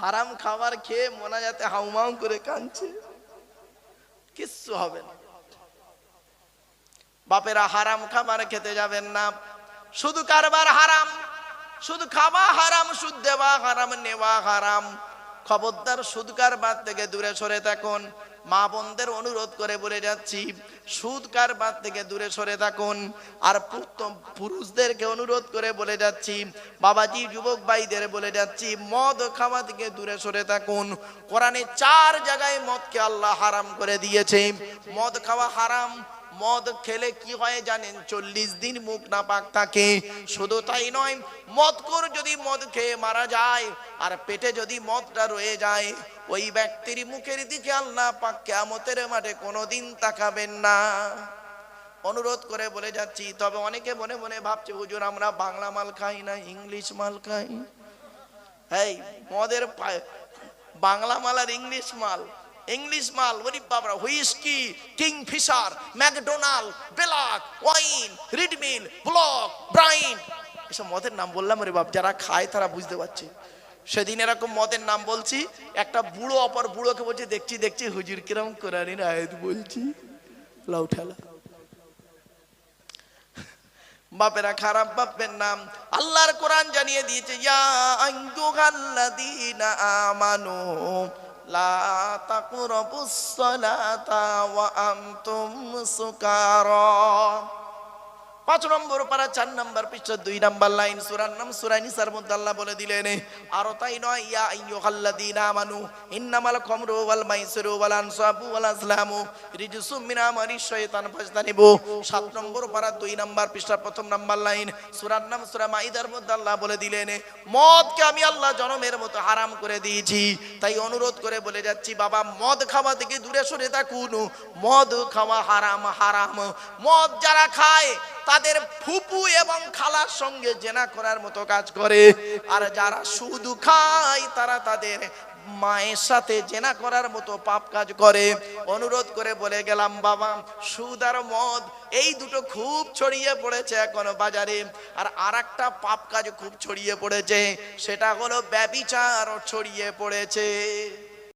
হারাম খাবার খেয়ে মোনাজাতে হাউমাউ করে কাঁদছে, কিচ্ছু হবে না। বাপেরা হারাম খাবার খেতে যাবেন না, শুধু কারবার হারাম, শুধু খাওয়া হারাম, সুদ দেওয়া হারাম, নেওয়া হারাম। খবরদার সুদ কারবার থেকে দূরে সরে থাকুন। মা বোনদের অনুরোধ করে বলে যাচ্ছি, সুদ কারবার থেকে দূরে সরে থাকুন। আর পুরুষদেরকে অনুরোধ করে বলে যাচ্ছি, বাবাজি যুবক ভাইদের বলে যাচ্ছি, মদ খাওয়া থেকে দূরে সরে থাকুন। কোরআনে 4 জায়গায় মদকে আল্লাহ হারাম করে দিয়েছে। মদ খাওয়া হারাম। মদ খেলে কি হয় জানেন? 40 দিন মুখ না পাক থাকে। শুধু তাই নয়, মদখোর যদি মদ খেয়ে মারা যায় আর পেটে যদি মদটা রয়ে যায়, ওই ব্যক্তির মুখের দিকে আল্লাহ পাক কিয়ামতের মাঠে কোনোদিন তাকাবেন না। অনুরোধ করে বলে যাচ্ছি। তবে অনেকে মনে মনে ভাবছে, হুজুর আমরা বাংলা মাল খাই না, ইংলিশ মাল খাই। এই মদের বাংলা মাল আর ইংলিশ মাল, ইংলিশ মাল ওরে বাবা, হুইস্কি, কিংফিশার, ম্যাকডোনাল্ড, বেলাক, ওয়াইন, রিডমিল, ব্লক, ব্রাইন, এসব মদের নাম বললাম রে বাপ, যারা খায় তারা বুঝতে পারছে। সেদিন এরকম মদের নাম বলছি, একটা বুড়ো অপর বুড়োকে বলছে, দেখছি দেখছি হুজুর কিরম কোরআনের আয়াত বলছি, লাউ ঠেলা। বাপেরা খারাপ ভাববেন না। আল্লাহর কোরআন জানিয়ে দিয়েছে, ইয়া আইয়ুহাল্লাযীনা আমানু লা তাকরাবুস সালাতা ওয়া আনতুম সুকারা। 5 নম্বর পারা 4 নম্বর পৃষ্ঠা 2 নম্বর লাইন, সূরার নাম সূরা নিসার মধ্যে আল্লাহ বলে দিলেন, আর তাই নয়, ইয়া আইয়ুহাল্লাযীনা আমানু ইন্নামাল খামরু ওয়াল মাইসিরু ওয়াল আনসাবু ওয়াল আজলামু রিজসুম মিন আমালিশ শাইতান ফাজতানিবু। 7 নম্বর পারা 2 নম্বর পৃষ্ঠা 1 নম্বর লাইন, সূরার নাম সূরা মাইদার মধ্যে আল্লাহ বলে দিলেন, মদকে আমি আল্লাহ জনমের মতো হারাম করে দিয়েছি। তাই অনুরোধ করে বলে যাচ্ছি, বাবা মদ খাওয়া থেকে দূরে সরে থাকুন। মদ খাওয়া হারাম, হারাম। মদ যারা খায় তাদের ফুপু এবং খালার সঙ্গে জেনা করার মতো কাজ করে। আর যারা সুদ খায় তারা তাদের মায়ের সাথে জেনা করার মতো পাপ কাজ করে। অনুরোধ করে বলে গেলাম, বাবা সুদ আর মদ এই দুটো খুব ছড়িয়ে পড়েছে এখন বাজারে। আর আরেকটা পাপ কাজ খুব ছড়িয়ে পড়েছে, সেটা হলো ব্যভিচার ছড়িয়ে পড়েছে।